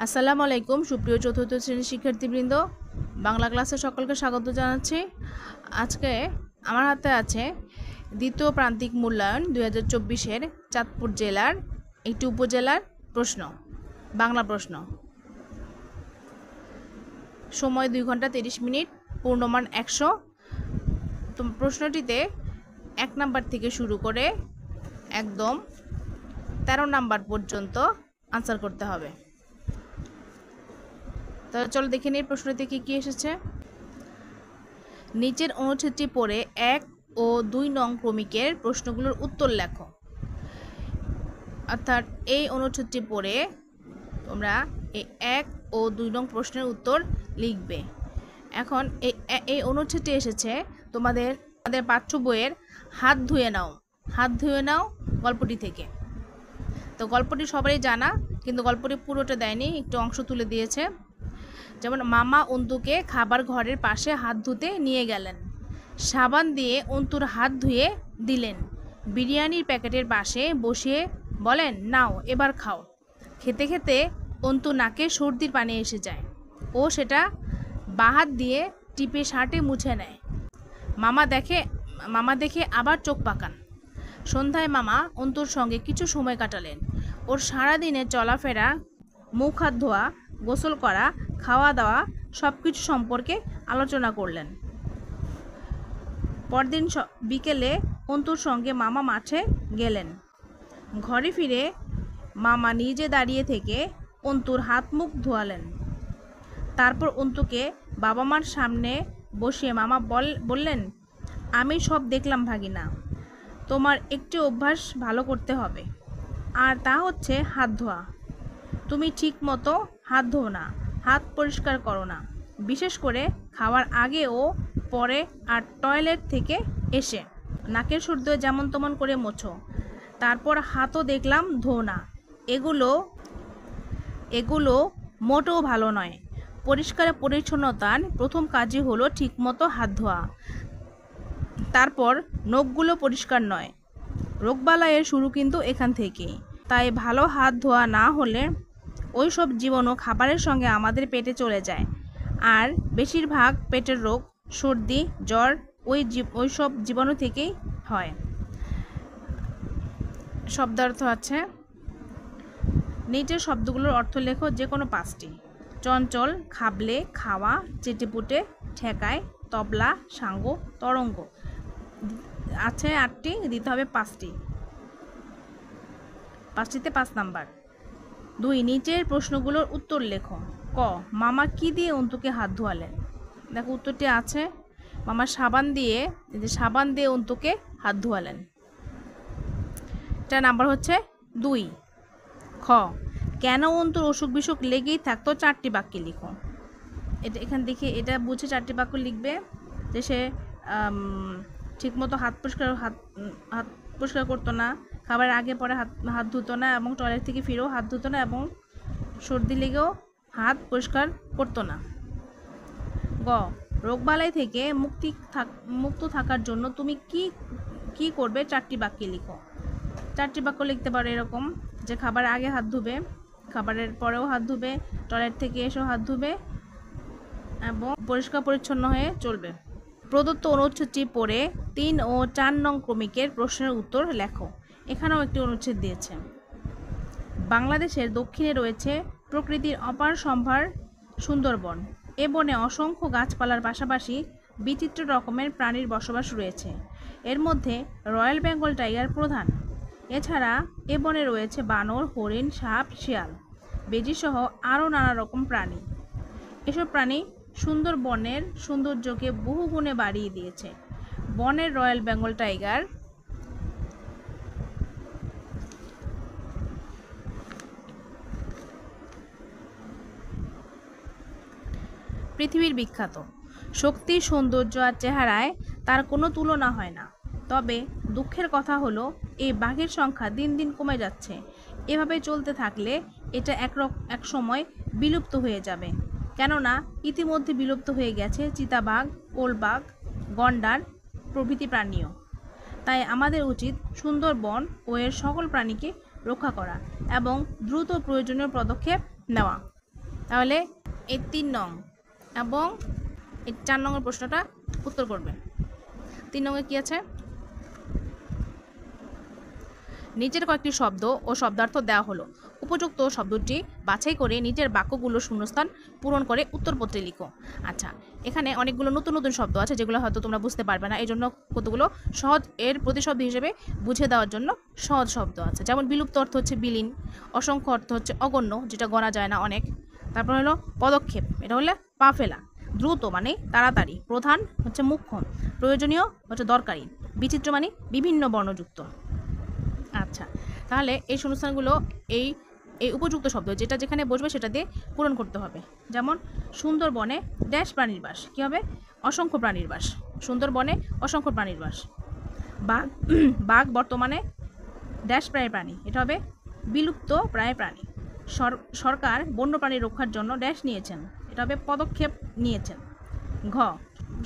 আসসালামু আলাইকুম সুপ্রিয় চতুর্থ শ্রেণীর শিক্ষার্থীবৃন্দ, বাংলা ক্লাসে সকলকে স্বাগত জানাচ্ছি। আজকে আমার হাতে আছে দ্বিতীয় প্রান্তিক মূল্যায়ন 2024-এর চাঁদপুর জেলার একটি উপজেলার প্রশ্ন, বাংলা প্রশ্ন। সময় 2 ঘন্টা 30 মিনিট, পূর্ণমান 100। তো প্রশ্নটিতে 1 নাম্বার থেকে শুরু করে একদম 13 নাম্বার পর্যন্ত আনসার করতে হবে। তাহলে চলো দেখে নিই প্রশ্নটিতে কি এসেছে। নিচের অনুচ্ছেদটি পড়ে 1 ও 2 নং ক্রমিকের প্রশ্নগুলোর উত্তর লেখো। অর্থাৎ এই অনুচ্ছেদটি পড়ে তোমরা এই 1 ও 2 নং প্রশ্নের উত্তর লিখবে। এখন এই অনুচ্ছেদটি এসেছে তোমাদের পাঠ্য বইয়ের হাত ধুয়ে নাও গল্পটি থেকে। তো গল্পটি সবারই জানা, কিন্তু গল্পটি পুরোটা দেয়নি, একটু অংশ তুলে দিয়েছে। যেমন মামা অন্তুকে খাবার ঘরের পাশে হাত ধুতে নিয়ে গেলেন, সাবান দিয়ে অন্তুর হাত ধুয়ে দিলেন, বিরিয়ানির প্যাকেটের পাশে বসিয়ে বলেন, নাও এবার খাও। খেতে খেতে অন্তু নাকে সর্দির পানি এসে যায়, ও সেটা বাহাত দিয়ে টিপে শার্টে মুছে নেয়। মামা দেখে আবার চোখ পাকান। সন্ধ্যায় মামা অন্তুর সঙ্গে কিছু সময় কাটালেন। ওর সারাদিনের চলাফেরা, মুখ হাত ধোয়া, গোসল করা, খাওয়া দাওয়া সব কিছু সম্পর্কে আলোচনা করলেন। পরদিন বিকেলে অন্তুর সঙ্গে মামা মাঠে গেলেন। ঘরে ফিরে মামা নিজে দাঁড়িয়ে থেকে অন্তুর হাত মুখ ধোয়ালেন। তারপর অন্তুকে বাবা মার সামনে বসিয়ে মামা বললেন, আমি সব দেখলাম ভাগিনা, তোমার একটি অভ্যাস ভালো করতে হবে, আর তা হচ্ছে হাত ধোয়া। তুমি ঠিক মতো হাত ধোও না, হাত পরিষ্কার করো না, বিশেষ করে খাওয়ার আগে ও পরে, আর টয়লেট থেকে এসে নাকের সর্দি যেমন তেমন করে মোছো। তারপর হাতও দেখলাম ধোও না। এগুলো মোটেও ভালো নয়। পরিষ্কার পরিচ্ছন্নতার প্রথম কাজই হলো ঠিকমতো হাত ধোয়া। তারপর নখগুলো পরিষ্কার নয়। রোগবালাইয়ের শুরু কিন্তু এখান থেকেই। তাই ভালো হাত ধোয়া না হলে ওই সব জীবাণু খাবারের সঙ্গে আমাদের পেটে চলে যায়, আর বেশিরভাগ পেটের রোগ, সর্দি, জ্বর ওই সব জীবাণু থেকেই হয়। শব্দার্থ আছে, নিচের শব্দগুলোর অর্থ লেখো, যে কোনো 5টি। চঞ্চল, খাবলে, খাওয়া, চেটেপুটে, ঠেকায়, তবলা, সাঙ্গ, তরঙ্গ। আছে 8টি, দিতে হবে 5টি। 5টিতে 5 নাম্বার। 2, নিচের প্রশ্নগুলোর উত্তর লেখো। ক, মামা কি দিয়ে অন্তুকে হাত ধোয়ালেন? দেখো উত্তরটি আছে, মামা সাবান দিয়ে অন্তুকে হাত ধোয়ালেন। এটা নাম্বার হচ্ছে 2। খ, কেন অন্তুর অসুখ বিসুখ লেগেই থাকতো? 4টি বাক্যে লিখো। এখান থেকে এটা বুঝে 4টি বাক্য লিখবে, যে সে ঠিকমতো হাত পরিষ্কার করতো না, খাবার আগে পরে হাত ধুতো না, এবং টয়লেট থেকে ফিরেও হাত ধুতো না, এবং সর্দি লেগেও হাত পরিষ্কার করতো না। গ, রোগবালাই থেকে মুক্ত থাকার জন্য তুমি কি করবে? 4টি বাক্যে লিখো। 4টি বাক্য লিখতে পারো এরকম, যে খাবার আগে হাত ধুবে, খাবারের পরেও হাত ধুবে, টয়লেট থেকে এসেও হাত ধুবে, এবং পরিষ্কার পরিচ্ছন্ন হয়ে চলবে। প্রদত্ত অনুচ্ছেদটি পড়ে 3 ও 4 নং ক্রমিকের প্রশ্নের উত্তর লেখো। এখানেও একটি অনুচ্ছেদ দিয়েছে। বাংলাদেশের দক্ষিণে রয়েছে প্রকৃতির অপার সম্ভার সুন্দরবন। এ বনে অসংখ্য গাছপালার পাশাপাশি বিচিত্র রকমের প্রাণীর বসবাস রয়েছে। এর মধ্যে রয়্যাল বেঙ্গল টাইগার প্রধান। এছাড়া এ বনে রয়েছে বানর, হরিণ, সাপ, শিয়াল, বেজিসহ আরও নানা রকম প্রাণী। এসব প্রাণী সুন্দরবনের সৌন্দর্যকে বহু গুণে বাড়িয়ে দিয়েছে। বনের রয়্যাল বেঙ্গল টাইগার পৃথিবীর বিখ্যাত। শক্তি, সৌন্দর্য আর চেহারায় তার কোনো তুলনা হয় না। তবে দুঃখের কথা হলো, এই বাঘের সংখ্যা দিন দিন কমে যাচ্ছে। এভাবে চলতে থাকলে এটা এক সময় বিলুপ্ত হয়ে যাবে। কেননা ইতিমধ্যে বিলুপ্ত হয়ে গেছে চিতাবাঘ, ওলবাঘ, গন্ডার প্রভৃতি প্রাণীও। তাই আমাদের উচিত সুন্দরবন ও এর সকল প্রাণীকে রক্ষা করা এবং দ্রুত প্রয়োজনীয় পদক্ষেপ নেওয়া। তাহলে এই 3 নং এবং এই 4 নম্বর প্রশ্নটা উত্তর করবে। 3 নংয়ে কি আছে? নিচের কয়েকটি শব্দ ও শব্দার্থ দেওয়া হলো, উপযুক্ত শব্দটি বাছাই করে নিচের বাক্যগুলো শূন্যস্থান পূরণ করে উত্তরপত্রে লিখো। আচ্ছা, এখানে অনেকগুলো নতুন নতুন শব্দ আছে যেগুলো হয়তো তোমরা বুঝতে পারবে না, এই জন্য কতগুলো সহজ এর প্রতিশব্দ হিসেবে বুঝে দেওয়ার জন্য সহজ শব্দ আছে। যেমন বিলুপ্ত অর্থ হচ্ছে বিলীন, অসংখ্য অর্থ হচ্ছে অগণ্য, যেটা গণা যায় না অনেক। তারপর হলো পদক্ষেপ, এটা হলে পা ফেলা। দ্রুত মানে তাড়াতাড়ি। প্রধান হচ্ছে মুখ্য। প্রয়োজনীয় হচ্ছে দরকারি। বিচিত্র মানে বিভিন্ন বর্ণযুক্ত। আচ্ছা, তাহলে এই শূন্যস্থানগুলো এই এই উপযুক্ত শব্দ যেটা যেখানে বসবে সেটা দিয়ে পূরণ করতে হবে। যেমন সুন্দরবনে ড্যাশ প্রাণীর বাস, কী হবে? অসংখ্য প্রাণীর বাস। সুন্দরবনে অসংখ্য প্রাণীর বাস। বাঘ বাঘ বর্তমানে ড্যাশ প্রায় প্রাণী, এটা হবে বিলুপ্ত প্রায় প্রাণী। সরকার বন্যপ্রাণী রক্ষার জন্য ড্যাশ নিয়েছেন, এটা হবে পদক্ষেপ নিয়েছেন। ঘ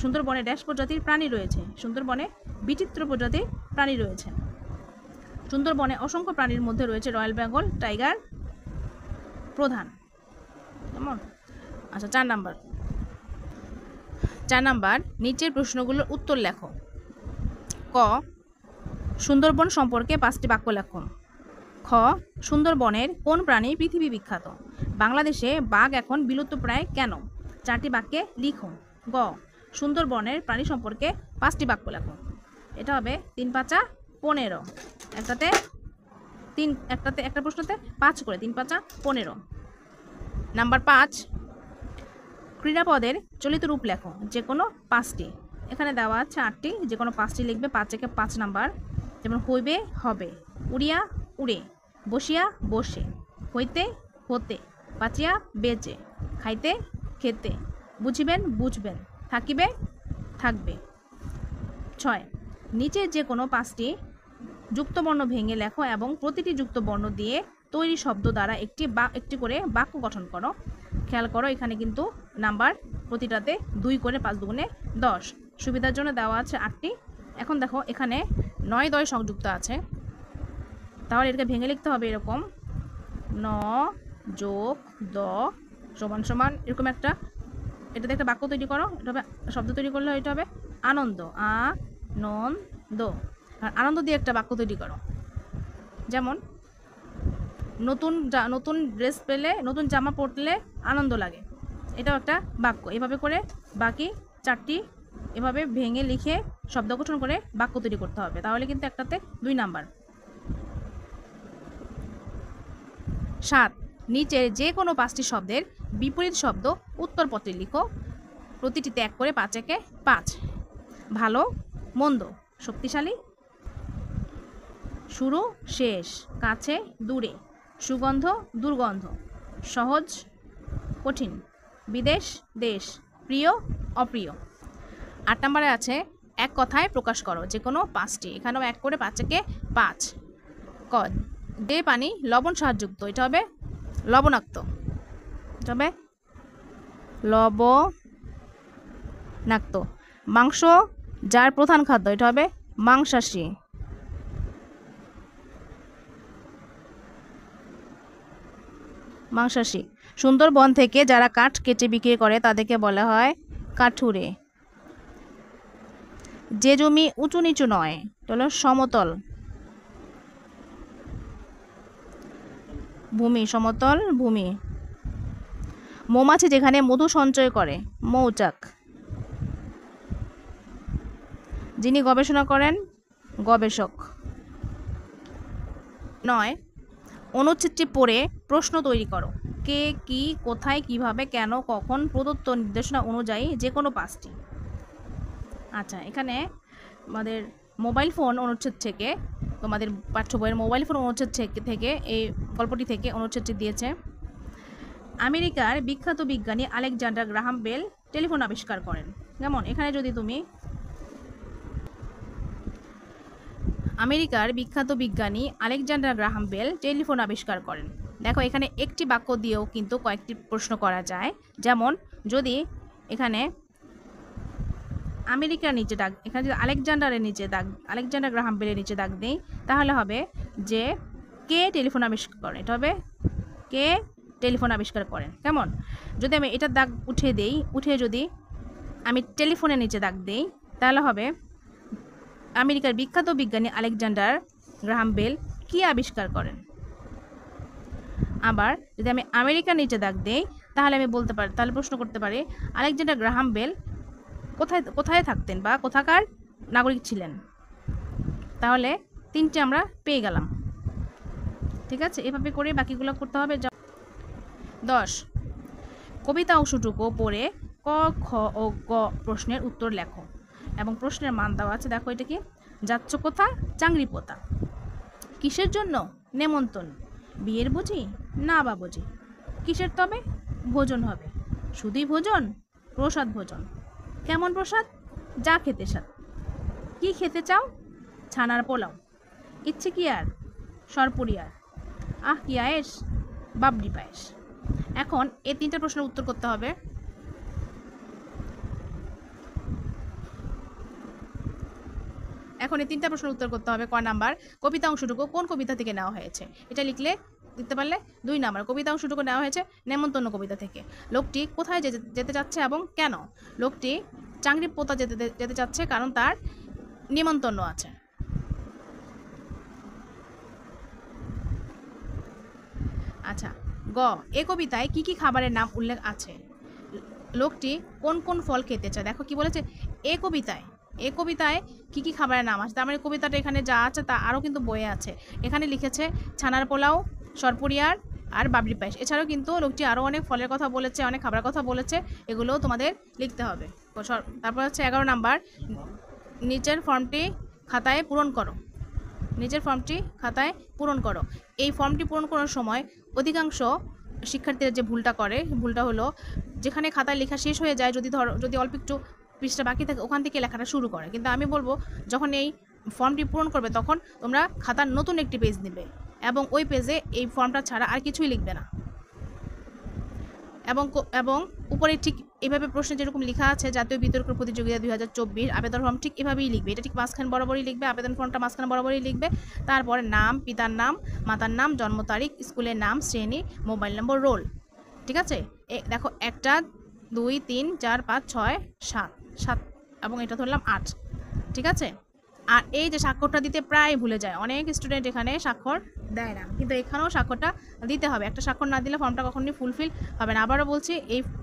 সুন্দরবনে ড্যাশ প্রজাতির প্রাণী রয়েছে, সুন্দরবনে বিচিত্র প্রজাতির প্রাণী রয়েছে। সুন্দরবনে অসংখ্য প্রাণীর মধ্যে রয়েছে রয়্যাল বেঙ্গল টাইগার প্রধান। কেমন? আচ্ছা, 4 নাম্বার নিচের প্রশ্নগুলোর উত্তর লেখো। ক সুন্দরবন সম্পর্কে 5টি বাক্য লেখো। খ সুন্দরবনের কোন প্রাণী পৃথিবী বিখ্যাত? বাংলাদেশে বাঘ এখন বিলুপ্তপ্রায় কেন? 4টি বাক্যে লিখো। গ সুন্দরবনের প্রাণী সম্পর্কে 5টি বাক্য লেখো। এটা হবে 3 5 15, একটা প্রশ্নতে 5 করে, 3 5 15। নাম্বার 5 ক্রীড়াপদের চলিত রূপ লেখো, যে কোনো 5টি। এখানে দেওয়া আছে 8টি, যে কোনো 5টি লিখবে। 5 থেকে 5 নাম্বার। যেমন হইবে হবে, উড়িয়া উড়ে, বসিয়া বসে, হইতে হতে, বাঁচিয়া বেঁচে, খাইতে খেতে, বুঝিবেন বুঝবেন, থাকিবে থাকবে। 6 নিচে যে কোনো 5টি যুক্তবর্ণ ভেঙে লেখো এবং প্রতিটি যুক্তবর্ণ দিয়ে তৈরি শব্দ দ্বারা একটি করে বাক্য গঠন করো। খেয়াল করো, এখানে কিন্তু নাম্বার প্রতিটাতে 2 করে, 5 দুগুণে 10। সুবিধার জন্য দেওয়া আছে 8টি। এখন দেখো, এখানে 9 10 সংযুক্ত আছে, তাহলে এটাকে ভেঙে লিখতে হবে এরকম: 9 যোগ 10 সমান সমান এরকম একটা, এটাতে একটা বাক্য তৈরি করো। এটা হবে শব্দ তৈরি করলে এটা হবে আনন্দ, আনন্দ। আর আনন্দ দিয়ে একটা বাক্য তৈরি করো। যেমন নতুন ড্রেস পেলে, নতুন জামা পরলে আনন্দ লাগে, এটাও একটা বাক্য। এভাবে করে বাকি 4টি এভাবে ভেঙে লিখে শব্দ গঠন করে বাক্য তৈরি করতে হবে, তাহলে কিন্তু একটাতে 2 নাম্বার। 7 নিচের যে কোনো 5টি শব্দের বিপরীত শব্দ উত্তরপত্রে লিখো, প্রতিটিতে 1 করে, 5 একে 5। ভালো মন্দ, শক্তিশালী শুরু শেষ, কাছে দূরে, সুগন্ধ দুর্গন্ধ, সহজ কঠিন, বিদেশ দেশ, প্রিয় অপ্রিয়। 8 নম্বরে আছে এক কথায় প্রকাশ করো, যে কোনো 5টি। এখানেও 1 করে, 5 একে 5। ক যে পানি লবণ সাহায্যযুক্ত, এটা হবে লবণাক্ত, এটা হবে লবণাক্ত। মাংস যার প্রধান খাদ্য, এটা হবে মাংসাশী। মাংসাশী। সুন্দরবন থেকে যারা কাঠ কেটে বিক্রি করে তাদেরকে বলা হয় কাঠুরে। যে জমি উঁচু নিচু নয়, এটা হলো সমতল ভূমি, সমতল ভূমি। মৌমাছি যেখানে মধু সঞ্চয় করে, মৌচাক। যিনি গবেষণা করেন, গবেষক। 9 অনুচ্ছেদটি পড়ে প্রশ্ন তৈরি করো। কে, কি, কোথায়, কিভাবে, কেন, কখন প্রদত্ত নির্দেশনা অনুযায়ী যে কোনো 5টি। আচ্ছা, এখানে আমাদের মোবাইল ফোন অনুচ্ছেদ থেকে, তোমাদের পাঠ্য বইয়ের মোবাইল ফোন অনুচ্ছেদ থেকে এই গল্পটি থেকে অনুচ্ছেদটি দিয়েছে। আমেরিকার বিখ্যাত বিজ্ঞানী আলেকজান্ডার গ্রাহাম বেল টেলিফোন আবিষ্কার করেন। যেমন এখানে যদি তুমি আমেরিকার বিখ্যাত বিজ্ঞানী আলেকজান্ডার গ্রাহাম বেল টেলিফোন আবিষ্কার করেন, দেখো এখানে একটি বাক্য দিয়েও কিন্তু কয়েকটি প্রশ্ন করা যায়। যেমন যদি এখানে আমেরিকার নিচে দাগ, এখানে যদি আলেকজান্ডারের নিচে দাগ, আলেকজান্ডার গ্রাহাম বেলের নিচে দাগ দেই, তাহলে হবে যে কে টেলিফোন আবিষ্কার করে, এটা হবে কে টেলিফোন আবিষ্কার করেন। কেমন? যদি আমি এটার দাগ উঠিয়ে দেই, উঠিয়ে যদি আমি টেলিফোনের নিচে দাগ দেই, তাহলে হবে আমেরিকার বিখ্যাত বিজ্ঞানী আলেকজান্ডার গ্রাহাম বেল কি আবিষ্কার করেন। আবার যদি আমি আমেরিকার নিচে দাগ দেই, তাহলে আমি বলতে পারি, তাহলে প্রশ্ন করতে পারি আলেকজান্ডার গ্রাহাম বেল কোথায় থাকতেন বা কোথাকার নাগরিক ছিলেন। তাহলে 3টে আমরা পেয়ে গেলাম। ঠিক আছে, এভাবে করে বাকিগুলো করতে হবে। 10 কবিতা অংশটুকু পড়ে ক, খ ও গ প্রশ্নের উত্তর লেখো এবং প্রশ্নের মান দেওয়া আছে। দেখো এটা কি, যাচ্ছ কোথা, চাংরি পোতা, কিসের জন্য, নেমন্তন্ন, বিয়ের বুঝি না বা বুঝি, কিসের তবে, ভোজন হবে, শুধুই ভোজন, প্রসাদ ভোজন, কেমন প্রসাদ, যা খেতে স্বাদ, কি খেতে চাও, ছানার পোলাও, ইচ্ছে কি আর, সরপুরিয়ার, আহ কি আয়েস, বাবরি পায়েস। এখন এই 3টা প্রশ্নের উত্তর করতে হবে। ক নাম্বার, কবিতা অংশটুকু কোন কবিতা থেকে নেওয়া হয়েছে, এটা লিখতে পারলে 2 নাম্বার। কবিতা অংশটুকু নেওয়া হয়েছে নেমন্তন্ন কবিতা থেকে। লোকটি কোথায় যেতে যাচ্ছে এবং কেন? লোকটি চাংরি পোতা যেতে যাচ্ছে কারণ তার নিমন্তন্ন আছে। আচ্ছা, গ এ কবিতায় কি কি খাবারের নাম উল্লেখ আছে? লোকটি কোন কোন ফল খেতে চায়? দেখো কি বলেছে, এ কবিতায় কি কি খাবারের নাম আছে। তার মানে কবিতাটা এখানে যা আছে তা আরও কিন্তু বইয়ে আছে। এখানে লিখেছে ছানার পোলাও, সরপুরিয়ার আর বাবরি পায়েস। এছাড়াও কিন্তু লোকটি আরও অনেক ফলের কথা বলেছে, অনেক খাবারের কথা বলেছে, এগুলোও তোমাদের লিখতে হবে। তারপর হচ্ছে 11 নাম্বার, নিচের ফর্মটি খাতায় পূরণ করো। এই ফর্মটি পূরণ করার সময় অধিকাংশ শিক্ষার্থীরা যে ভুলটা করে, ভুলটা হলো যেখানে খাতায় লেখা শেষ হয়ে যায়, যদি অল্প একটু পৃষ্ঠা বাকি থাকে ওখান থেকে লেখাটা শুরু করে। কিন্তু আমি বলবো যখন এই ফর্মটি পূরণ করবে তখন তোমরা খাতার নতুন একটি পেজ নেবে এবং ওই পেজে এই ফর্মটা ছাড়া আর কিছুই লিখবে না। এবং উপরে ঠিক এভাবে প্রশ্নে যেরকম লেখা আছে জাতীয় বিতর্ক প্রতিযোগিতা 2024 আবেদন ফর্ম ঠিক এভাবেই লিখবে। এটা ঠিক মাঝখান বরাবরই লিখবে, আবেদন ফর্মটা মাঝখান বরাবরই লিখবে। তারপরে নাম, পিতার নাম, মাতার নাম, জন্ম তারিখ, স্কুলের নাম, শ্রেণী, মোবাইল নম্বর, রোল। ঠিক আছে, দেখো 1 2 3 4 5 6 7 এবং এটা ধরলাম 8। ঠিক আছে, আর এই যে স্বাক্ষরটা দিতে প্রায় ভুলে যায় অনেক স্টুডেন্ট, এখানে স্বাক্ষর দেয় না, কিন্তু এখানেও স্বাক্ষরটা দিতে হবে। একটা স্বাক্ষর না দিলে ফর্মটা কখনোই ফুলফিল হবে না। আবারও বলছি,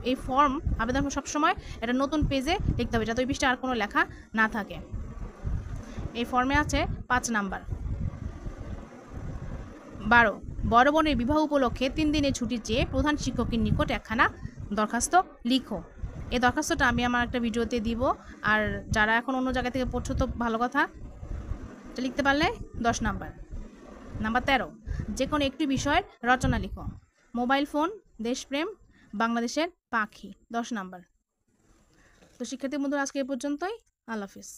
এই ফর্ম আবেদন সবসময় এটা নতুন পেজে লিখতে হবে যাতে ওই পৃষ্ঠে আর কোনো লেখা না থাকে। এই ফর্মে আছে 5 নাম্বার। 12 বড় বোনের বিবাহ উপলক্ষে 3 দিনের ছুটি চেয়ে প্রধান শিক্ষকের নিকট একখানা দরখাস্ত লিখো। এই দরখাস্তটা আমি আমার একটা ভিডিওতে দিব, আর যারা এখন অন্য জায়গা থেকে পড়ছো তো ভালো কথা, এটা লিখতে পারলে 10 নাম্বার। নাম্বার 13 যে কোনো একটি বিষয়ের রচনা লিখো। মোবাইল ফোন, দেশপ্রেম, বাংলাদেশের পাখি, 10 নাম্বার। তো শিক্ষার্থী বন্ধুরা আজকে এই পর্যন্তই। আল্লাহ হাফিজ।